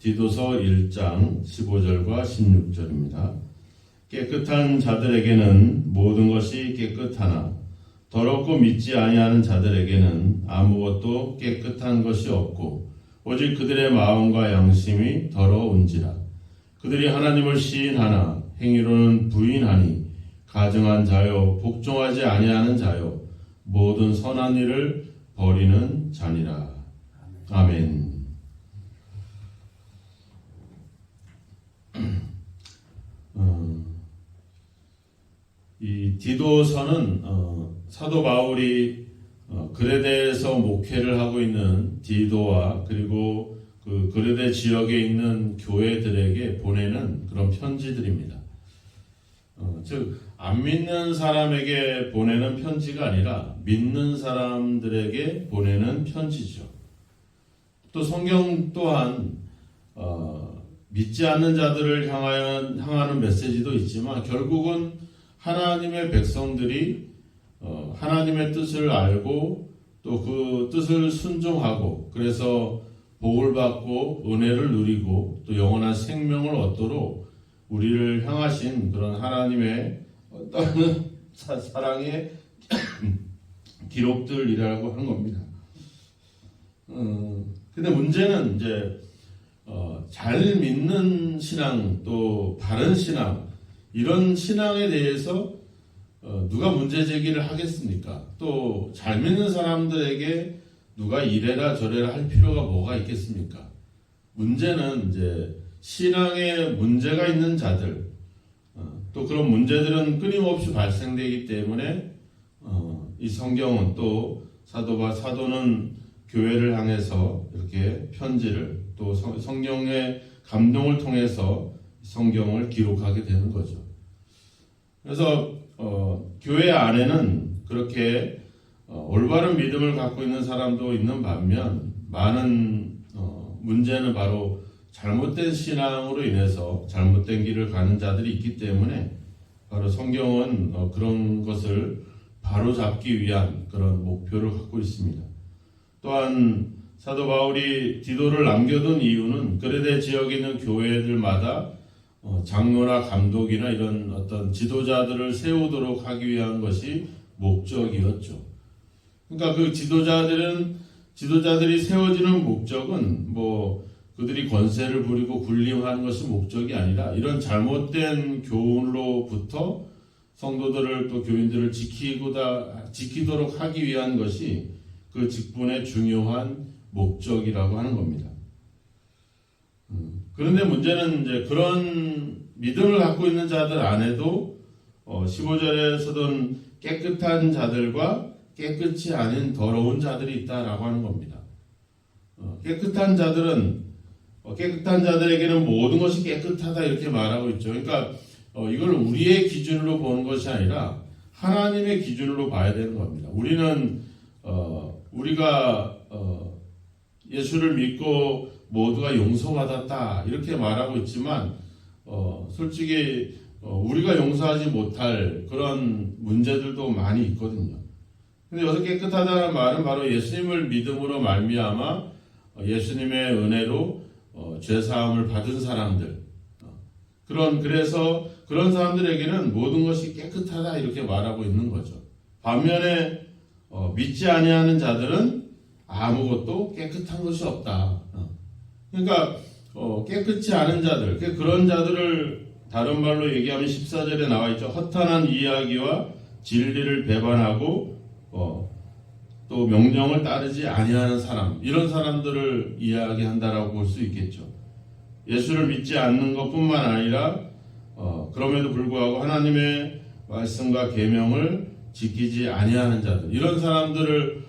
디도서 1장 15절과 16절입니다. 깨끗한 자들에게는 모든 것이 깨끗하나 더럽고 믿지 아니하는 자들에게는 아무것도 깨끗한 것이 없고 오직 그들의 마음과 양심이 더러운지라. 그들이 하나님을 시인하나 행위로는 부인하니 가증한 자요 복종하지 아니하는 자요 모든 선한 일을 버리는 자니라. 아멘. 이 디도서는 사도 바울이 그레데에서 목회를 하고 있는 디도와 그리고 그 그레데 지역에 있는 교회들에게 보내는 그런 편지들입니다. 즉 안 믿는 사람에게 보내는 편지가 아니라 믿는 사람들에게 보내는 편지죠. 또 성경 또한 믿지 않는 자들을 향하는 메시지도 있지만 결국은 하나님의 백성들이 하나님의 뜻을 알고 또 그 뜻을 순종하고 그래서 복을 받고 은혜를 누리고 또 영원한 생명을 얻도록 우리를 향하신 그런 하나님의 어떤 사랑의 기록들이라고 하는 겁니다. 근데 문제는 이제 잘 믿는 신앙 또 바른 신앙 이런 신앙에 대해서 누가 문제 제기를 하겠습니까? 또 잘 믿는 사람들에게 누가 이래라 저래라 할 필요가 뭐가 있겠습니까? 문제는 이제 신앙에 문제가 있는 자들 또 그런 문제들은 끊임없이 발생되기 때문에 이 성경은 또 사도는 교회를 향해서 이렇게 편지를 또 성경의 감동을 통해서 성경을 기록하게 되는 거죠. 그래서 교회 안에는 그렇게 올바른 믿음을 갖고 있는 사람도 있는 반면 많은 문제는 바로 잘못된 신앙으로 인해서 잘못된 길을 가는 자들이 있기 때문에 바로 성경은 그런 것을 바로잡기 위한 그런 목표를 갖고 있습니다. 또한 사도 바울이 디도를 남겨둔 이유는 그레데 지역에 있는 교회들마다 장로나 감독이나 이런 어떤 지도자들을 세우도록 하기 위한 것이 목적이었죠. 그러니까 그 지도자들이 세워지는 목적은 그들이 권세를 부리고 군림하는 것이 목적이 아니라 이런 잘못된 교훈으로부터 성도들을 또 교인들을 지키도록 하기 위한 것이 그 직분의 중요한 목적이라고 하는 겁니다. 그런데 문제는 이제 그런 믿음을 갖고 있는 자들 안에도 15절에서는 깨끗한 자들과 깨끗이 아닌 더러운 자들이 있다라고 하는 겁니다. 깨끗한 자들에게는 모든 것이 깨끗하다 이렇게 말하고 있죠. 그러니까 이걸 우리의 기준으로 보는 것이 아니라 하나님의 기준으로 봐야 되는 겁니다. 우리가 예수를 믿고 모두가 용서받았다 이렇게 말하고 있지만 솔직히 우리가 용서하지 못할 그런 문제들도 많이 있거든요. 근데 여기서 깨끗하다는 말은 바로 예수님을 믿음으로 말미암아 예수님의 은혜로 죄사함을 받은 사람들 그래서 그런 사람들에게는 모든 것이 깨끗하다 이렇게 말하고 있는 거죠. 반면에 믿지 아니하는 자들은 아무것도 깨끗한 것이 없다. 그러니까 깨끗지 않은 자들 그런 자들을 다른 말로 얘기하면 14절에 나와 있죠. 허탄한 이야기와 진리를 배반하고 또 명령을 따르지 아니하는 사람 이런 사람들을 이야기한다라고 볼 수 있겠죠. 예수를 믿지 않는 것뿐만 아니라 그럼에도 불구하고 하나님의 말씀과 계명을 지키지 아니하는 자들 이런 사람들을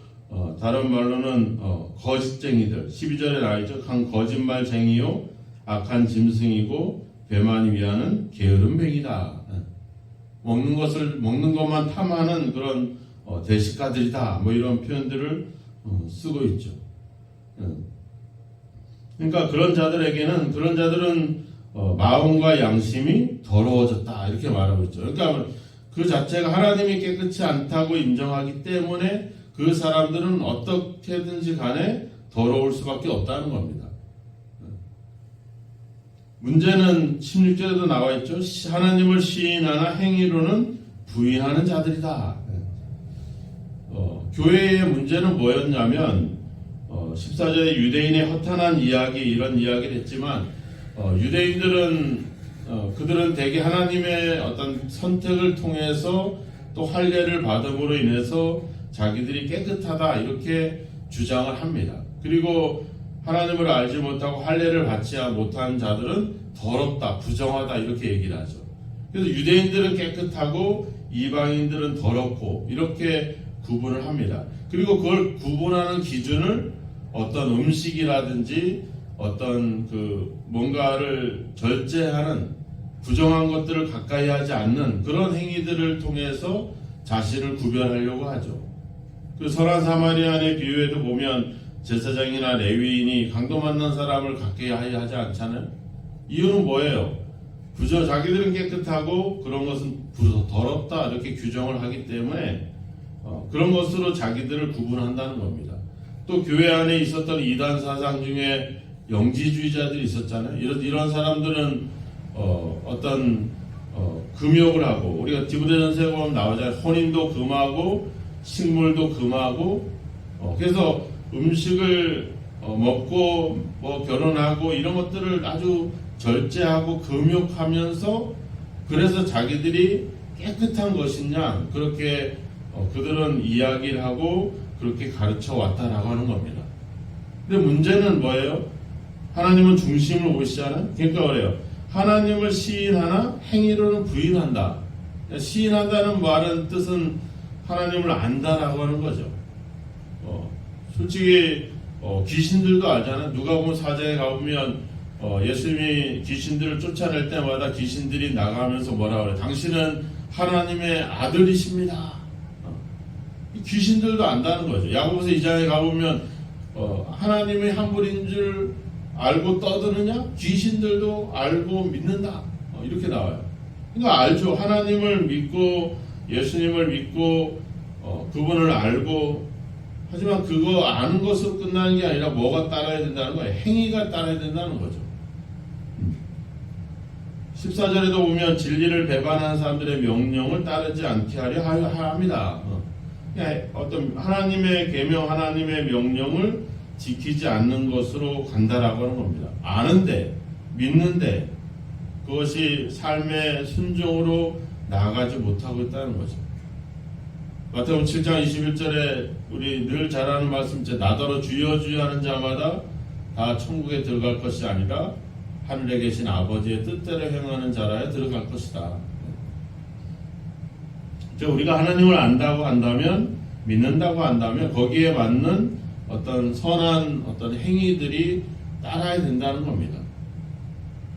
다른 말로는 거짓쟁이들 12절에 나와있죠. 한 거짓말쟁이요 악한 짐승이고 배만이 위하는 게으름뱅이다. 먹는 것만 탐하는 그런 대식가들이다. 이런 표현들을 쓰고 있죠. 그러니까 그런 자들은 마음과 양심이 더러워졌다 이렇게 말하고 있죠. 그러니까 그 자체가 하나님이 깨끗이 않다고 인정하기 때문에 그 사람들은 어떻게든지 간에 더러울 수밖에 없다는 겁니다. 문제는 16절에도 나와 있죠. 하나님을 시인하나 행위로는 부인하는 자들이다. 교회의 문제는 뭐였냐면 14절에 유대인의 허탄한 이야기, 이런 이야기를 했지만 유대인들은 그들은 대개 하나님의 어떤 선택을 통해서 또 할례를 받음으로 인해서 자기들이 깨끗하다 이렇게 주장을 합니다. 그리고 하나님을 알지 못하고 할례를 받지 못한 자들은 더럽다, 부정하다 이렇게 얘기를 하죠. 그래서 유대인들은 깨끗하고 이방인들은 더럽고 이렇게 구분을 합니다. 그리고 그걸 구분하는 기준을 어떤 음식이라든지 어떤 뭔가를 절제하는 부정한 것들을 가까이 하지 않는 그런 행위들을 통해서 자신을 구별하려고 하죠. 그 선한 사마리아인의 비유에도 보면 제사장이나 레위인이 강도 만난 사람을 가까이 하지 않잖아요. 이유는 뭐예요? 그저 자기들은 깨끗하고 그런 것은 더럽다 이렇게 규정을 하기 때문에 그런 것으로 자기들을 구분한다는 겁니다. 또 교회 안에 있었던 이단 사상 중에 영지주의자들이 있었잖아요. 이런 사람들은 어떤 금욕을 하고, 우리가 디모데전서에 보면 나오잖아요. 혼인도 금하고 식물도 금하고 그래서 음식을 먹고 결혼하고 이런 것들을 아주 절제하고 금욕하면서 그래서 자기들이 깨끗한 것이냐 그렇게 그들은 이야기를 하고 그렇게 가르쳐 왔다라고 하는 겁니다. 근데 문제는 뭐예요? 하나님은 중심을 보시잖아요. 그러니까 그래요. 하나님을 시인하나 행위로는 부인한다. 시인한다는 말은 뜻은 하나님을 안다라고 하는 거죠. 솔직히 귀신들도 알잖아요. 누가복음 4장에 가보면 예수님이 귀신들을 쫓아낼 때마다 귀신들이 나가면서 뭐라 그래요? 당신은 하나님의 아들이십니다. 귀신들도 안다는 거죠. 야고보서 2장에 가보면 하나님의 한분인 줄 알고 떠드느냐? 귀신들도 알고 믿는다. 이렇게 나와요. 그러니까 알죠. 하나님을 믿고 예수님을 믿고 그분을 알고, 하지만 그거 아는 것으로 끝나는 게 아니라 뭐가 따라야 된다는 거예요. 행위가 따라야 된다는 거죠. 14절에도 보면 진리를 배반하는 사람들의 명령을 따르지 않게 하려 합니다. 어떤 하나님의 계명, 하나님의 명령을 지키지 않는 것으로 간다라고 하는 겁니다. 아는데, 믿는데 그것이 삶의 순종으로 나아가지 못하고 있다는 거죠. 마태복음 7장 21절에 우리 늘 잘 아는 말씀, 나더러 주여 주여 하는 자마다 다 천국에 들어갈 것이 아니라 하늘에 계신 아버지의 뜻대로 행하는 자라야 들어갈 것이다. 우리가 하나님을 안다고 한다면, 믿는다고 한다면 거기에 맞는 어떤 선한 어떤 행위들이 따라야 된다는 겁니다.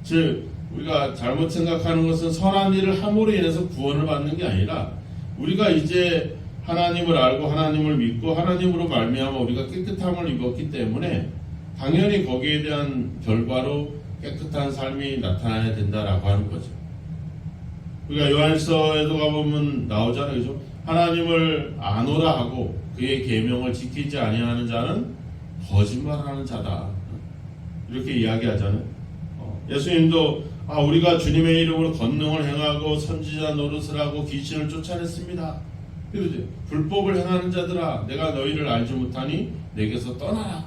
즉 우리가 잘못 생각하는 것은 선한 일을 함으로 인해서 구원을 받는 게 아니라, 우리가 이제 하나님을 알고 하나님을 믿고 하나님으로 말미암아 우리가 깨끗함을 입었기 때문에 당연히 거기에 대한 결과로 깨끗한 삶이 나타나야 된다라고 하는 거죠. 우리가 요한일서에도 가보면 나오잖아요. 그죠? 하나님을 아노라 하고 그의 계명을 지키지 아니하는 자는 거짓말하는 자다. 이렇게 이야기하잖아요. 예수님도 우리가 주님의 이름으로 권능을 행하고 선지자 노릇을 하고 귀신을 쫓아냈습니다. 그래서 불법을 행하는 자들아, 내가 너희를 알지 못하니 내게서 떠나라.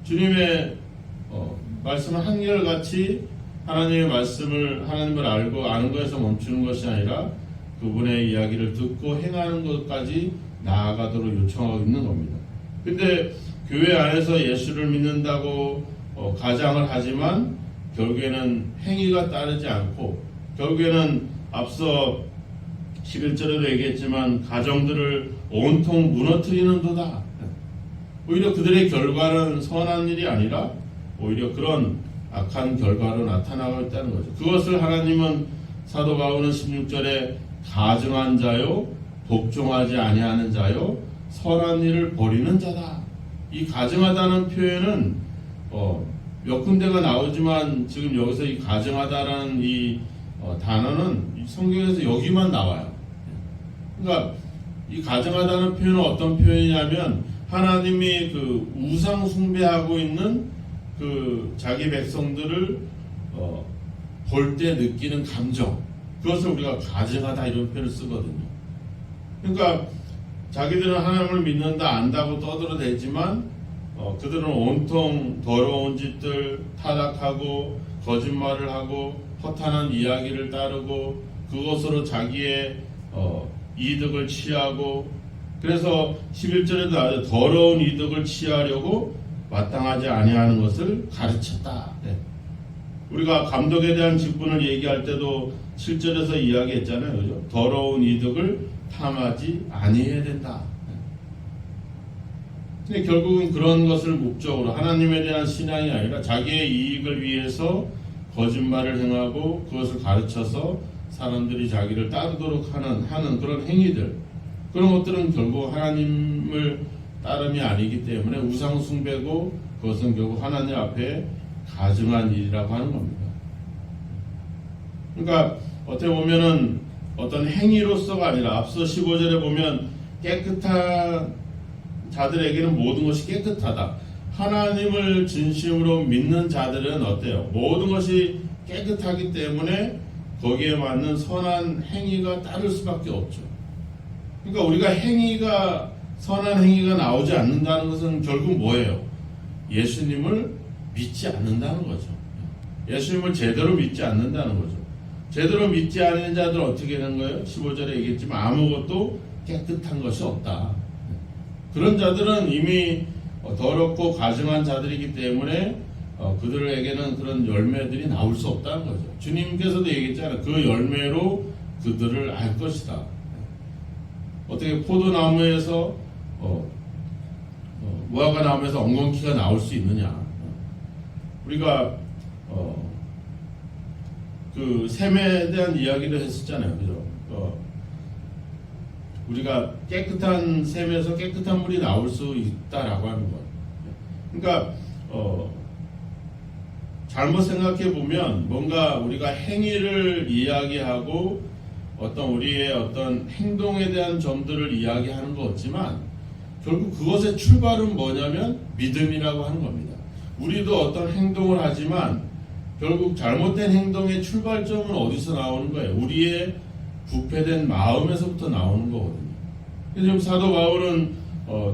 주님의 말씀은 한결같이 하나님의 말씀을, 하나님을 알고 아는 것에서 멈추는 것이 아니라 그분의 이야기를 듣고 행하는 것까지 나아가도록 요청하고 있는 겁니다. 근데 교회 안에서 예수를 믿는다고 가장을 하지만 결국에는 행위가 따르지 않고, 결국에는 앞서 11절에도 얘기했지만 가정들을 온통 무너뜨리는 도다. 오히려 그들의 결과는 선한 일이 아니라 오히려 그런 악한 결과로 나타나고 있다는 거죠. 그것을 하나님은 사도 바울은 16절에 가증한 자요, 복종하지 아니하는 자요, 선한 일을 버리는 자다. 이 가증하다는 표현은 몇 군데가 나오지만 지금 여기서 이 가증하다라는 이 단어는 성경에서 여기만 나와요. 그러니까 이 가증하다는 표현은 어떤 표현이냐면, 하나님이 그 우상 숭배하고 있는 그 자기 백성들을 볼 때 느끼는 감정, 그것을 우리가 가증하다 이런 표현을 쓰거든요. 그러니까 자기들은 하나님을 믿는다 안다고 떠들어대지만 그들은 온통 더러운 짓들, 타락하고 거짓말을 하고 허탄한 이야기를 따르고 그것으로 자기의 이득을 취하고, 그래서 11절에도 아주 더러운 이득을 취하려고 마땅하지 아니하는 것을 가르쳤다. 네. 우리가 감독에 대한 직분을 얘기할 때도 7절에서 이야기했잖아요. 그죠? 더러운 이득을 탐하지 아니해야 된다. 근데 결국은 그런 것을 목적으로 하나님에 대한 신앙이 아니라 자기의 이익을 위해서 거짓말을 행하고 그것을 가르쳐서 사람들이 자기를 따르도록 하는 그런 행위들, 그런 것들은 결국 하나님을 따름이 아니기 때문에 우상 숭배고 그것은 결국 하나님 앞에 가증한 일이라고 하는 겁니다. 그러니까 어떻게 보면은 어떤 행위로서가 아니라 앞서 15절에 보면 깨끗한 자들에게는 모든 것이 깨끗하다. 하나님을 진심으로 믿는 자들은 어때요? 모든 것이 깨끗하기 때문에 거기에 맞는 선한 행위가 따를 수밖에 없죠. 그러니까 우리가 선한 행위가 나오지 않는다는 것은 결국 뭐예요? 예수님을 믿지 않는다는 거죠. 예수님을 제대로 믿지 않는다는 거죠. 제대로 믿지 않는 자들은 어떻게 되는 거예요? 15절에 얘기했지만 아무것도 깨끗한 것이 없다. 그런 자들은 이미 더럽고 가증한 자들이기 때문에 그들에게는 그런 열매들이 나올 수 없다는 거죠. 주님께서도 얘기했잖아요. 그 열매로 그들을 알 것이다. 어떻게 포도나무에서 무화과 나무에서 엉겅퀴가 나올 수 있느냐? 우리가 그 샘에 대한 이야기도 했었잖아요. 그죠? 우리가 깨끗한 샘에서 깨끗한 물이 나올 수 있다라고 하는 것. 그러니까 잘못 생각해 보면 뭔가 우리가 행위를 이야기하고 어떤 우리의 어떤 행동에 대한 점들을 이야기하는 것 같지만 결국 그것의 출발은 뭐냐면 믿음이라고 하는 겁니다. 우리도 어떤 행동을 하지만 결국 잘못된 행동의 출발점은 어디서 나오는 거예요? 우리의 부패된 마음에서부터 나오는 거거든요. 지금 사도 바울은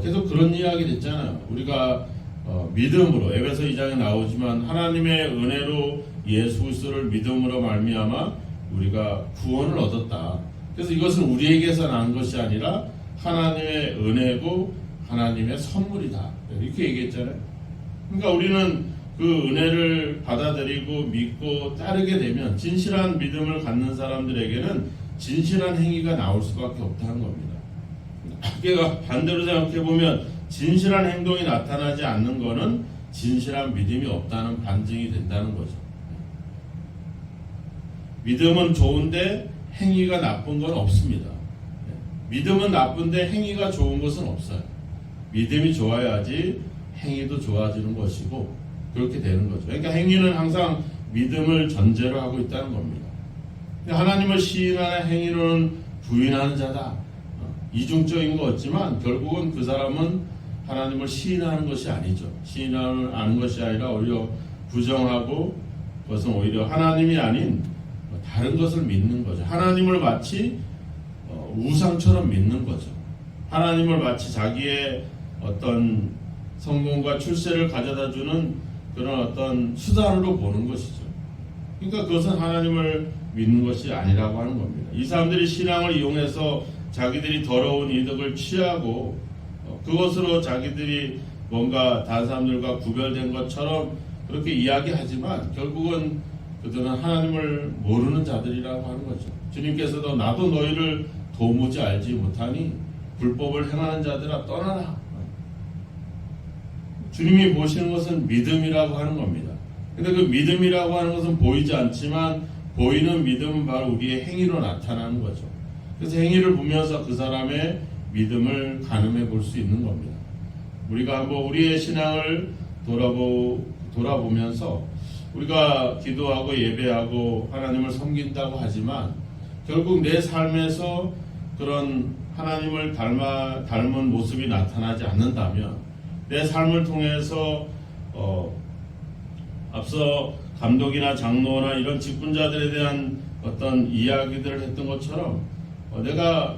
계속 그런 이야기를 했잖아요. 우리가 믿음으로, 에베소 2장에 나오지만 하나님의 은혜로 예수 그리스도를 믿음으로 말미암아 우리가 구원을 얻었다. 그래서 이것은 우리에게서 난 것이 아니라 하나님의 은혜고 하나님의 선물이다. 이렇게 얘기했잖아요. 그러니까 우리는 그 은혜를 받아들이고 믿고 따르게 되면 진실한 믿음을 갖는 사람들에게는 진실한 행위가 나올 수밖에 없다는 겁니다. 그러니까 반대로 생각해 보면 진실한 행동이 나타나지 않는 것은 진실한 믿음이 없다는 반증이 된다는 거죠. 믿음은 좋은데 행위가 나쁜 건 없습니다. 믿음은 나쁜데 행위가 좋은 것은 없어요. 믿음이 좋아야지 행위도 좋아지는 것이고 그렇게 되는 거죠. 그러니까 행위는 항상 믿음을 전제로 하고 있다는 겁니다. 하나님을 시인하는 행위로는 부인하는 자다. 이중적인 것 같지만 결국은 그 사람은 하나님을 시인하는 것이 아니죠. 시인하는 것이 아니라 오히려 부정하고 그것은 오히려 하나님이 아닌 다른 것을 믿는 거죠. 하나님을 마치 우상처럼 믿는 거죠. 하나님을 마치 자기의 어떤 성공과 출세를 가져다주는 그런 어떤 수단으로 보는 것이죠. 그러니까 그것은 하나님을 믿는 것이 아니라고 하는 겁니다. 이 사람들이 신앙을 이용해서 자기들이 더러운 이득을 취하고 그것으로 자기들이 뭔가 다른 사람들과 구별된 것처럼 그렇게 이야기하지만 결국은 그들은 하나님을 모르는 자들이라고 하는 거죠. 주님께서도 나도 너희를 도무지 알지 못하니 불법을 행하는 자들아 떠나라. 주님이 보시는 것은 믿음이라고 하는 겁니다. 근데 그 믿음이라고 하는 것은 보이지 않지만 보이는 믿음은 바로 우리의 행위로 나타나는 거죠. 그래서 행위를 보면서 그 사람의 믿음을 가늠해 볼 수 있는 겁니다. 우리가 한번 우리의 신앙을 돌아보면서 우리가 기도하고 예배하고 하나님을 섬긴다고 하지만 결국 내 삶에서 그런 하나님을 닮은 모습이 나타나지 않는다면 내 삶을 통해서 앞서 감독이나 장로나 이런 직분자들에 대한 어떤 이야기들을 했던 것처럼 내가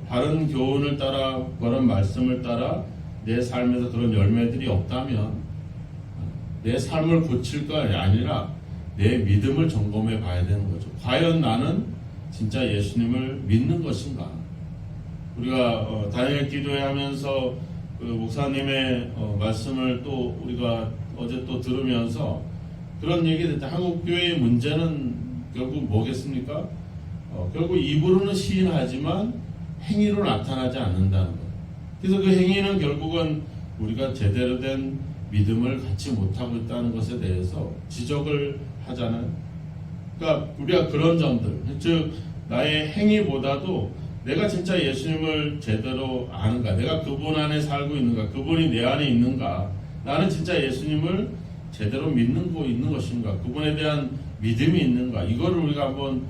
바른 교훈을 따라 바른 말씀을 따라 내 삶에서 그런 열매들이 없다면 내 삶을 고칠 거 아니라 내 믿음을 점검해 봐야 되는 거죠. 과연 나는 진짜 예수님을 믿는 것인가? 우리가 다니엘 기도회 하면서 그 목사님의 말씀을 또 우리가 어제 또 들으면서 그런 얘기를 했다. 한국 교회의 문제는 결국 뭐겠습니까? 결국 입으로는 시인하지만 행위로 나타나지 않는다는 거예요. 그래서 그 행위는 결국은 우리가 제대로 된 믿음을 갖지 못하고 있다는 것에 대해서 지적을 하잖아요. 그러니까 우리가 그런 점들, 즉 나의 행위보다도 내가 진짜 예수님을 제대로 아는가, 내가 그분 안에 살고 있는가, 그분이 내 안에 있는가, 나는 진짜 예수님을 제대로 믿는 것인가, 그분에 대한 믿음이 있는가, 이거를 우리가 한번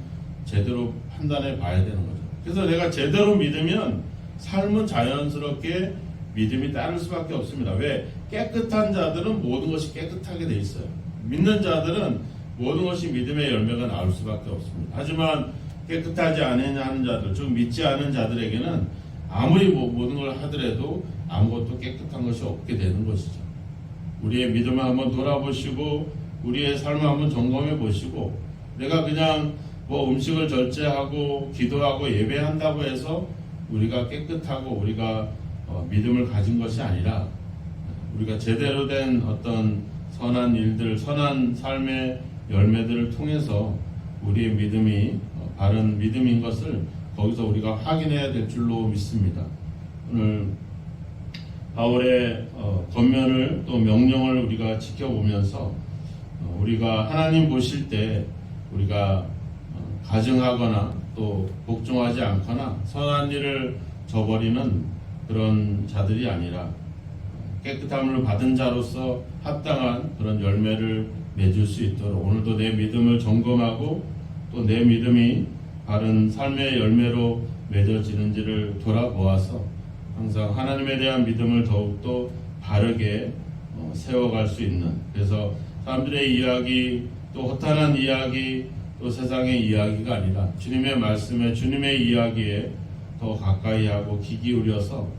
제대로 판단해 봐야 되는 거죠. 그래서 내가 제대로 믿으면 삶은 자연스럽게 믿음이 따를 수밖에 없습니다. 왜? 깨끗한 자들은 모든 것이 깨끗하게 돼 있어요. 믿는 자들은 모든 것이 믿음의 열매가 나올 수밖에 없습니다. 하지만 깨끗하지 않은 자들, 즉 믿지 않은 자들에게는 아무리 모든 걸 하더라도 아무것도 깨끗한 것이 없게 되는 것이죠. 우리의 믿음을 한번 돌아보시고 우리의 삶을 한번 점검해 보시고 내가 그냥 음식을 절제하고 기도하고 예배한다고 해서 우리가 깨끗하고 우리가 믿음을 가진 것이 아니라 우리가 제대로 된 어떤 선한 일들, 선한 삶의 열매들을 통해서 우리의 믿음이 바른 믿음인 것을 거기서 우리가 확인해야 될 줄로 믿습니다. 오늘 바울의 권면을 또 명령을 우리가 지켜보면서 우리가 하나님 보실 때 우리가 가증하거나 또 복종하지 않거나 선한 일을 저버리는 그런 자들이 아니라 깨끗함을 받은 자로서 합당한 그런 열매를 맺을 수 있도록 오늘도 내 믿음을 점검하고 또 내 믿음이 바른 삶의 열매로 맺어지는지를 돌아보아서 항상 하나님에 대한 믿음을 더욱더 바르게 세워갈 수 있는, 그래서 사람들의 이야기 또 허탄한 이야기 또 세상의 이야기가 아니라 주님의 말씀에 주님의 이야기에 더 가까이 하고 귀 기울여서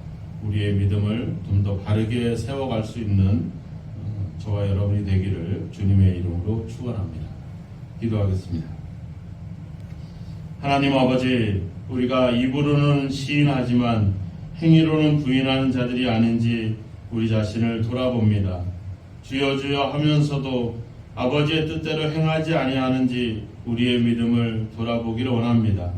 우리의 믿음을 좀 더 바르게 세워갈 수 있는 저와 여러분이 되기를 주님의 이름으로 축원합니다. 기도하겠습니다. 하나님 아버지, 우리가 입으로는 시인하지만 행위로는 부인하는 자들이 아닌지 우리 자신을 돌아봅니다. 주여 주여 하면서도 아버지의 뜻대로 행하지 아니하는지 우리의 믿음을 돌아보기를 원합니다.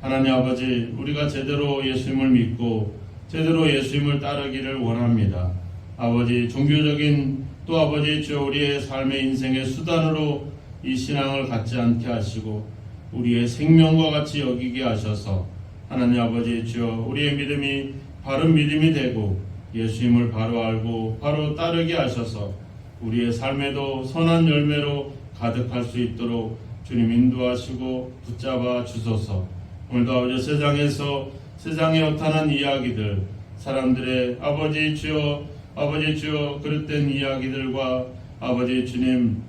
하나님 아버지, 우리가 제대로 예수님을 믿고 제대로 예수님을 따르기를 원합니다. 아버지, 종교적인 또 아버지 주여 우리의 삶의 인생의 수단으로 이 신앙을 갖지 않게 하시고 우리의 생명과 같이 여기게 하셔서 하나님 아버지 주여 우리의 믿음이 바른 믿음이 되고 예수님을 바로 알고 바로 따르게 하셔서 우리의 삶에도 선한 열매로 가득할 수 있도록 주님 인도하시고 붙잡아 주소서. 오늘도 아버지 세상에서 세상의 허탄한 이야기들, 사람들의 아버지 주여 그릇된 이야기들과 아버지 주님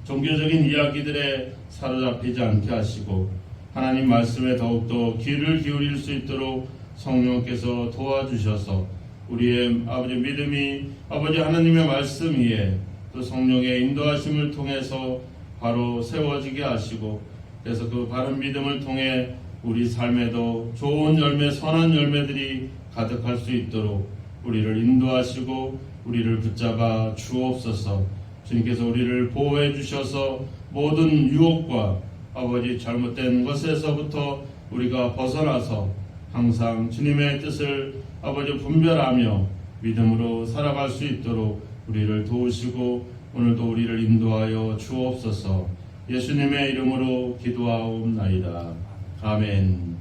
종교적인 이야기들에 사로잡히지 않게 하시고 하나님 말씀에 더욱더 귀를 기울일 수 있도록 성령께서 도와주셔서 우리의 아버지 믿음이 아버지 하나님의 말씀 위에 또 성령의 인도하심을 통해서 바로 세워지게 하시고 그래서 그 바른 믿음을 통해 우리 삶에도 좋은 열매, 선한 열매들이 가득할 수 있도록 우리를 인도하시고 우리를 붙잡아 주옵소서. 주님께서 우리를 보호해 주셔서 모든 유혹과 아버지 잘못된 것에서부터 우리가 벗어나서 항상 주님의 뜻을 아버지 분별하며 믿음으로 살아갈 수 있도록 우리를 도우시고 오늘도 우리를 인도하여 주옵소서. 예수님의 이름으로 기도하옵나이다. 아멘.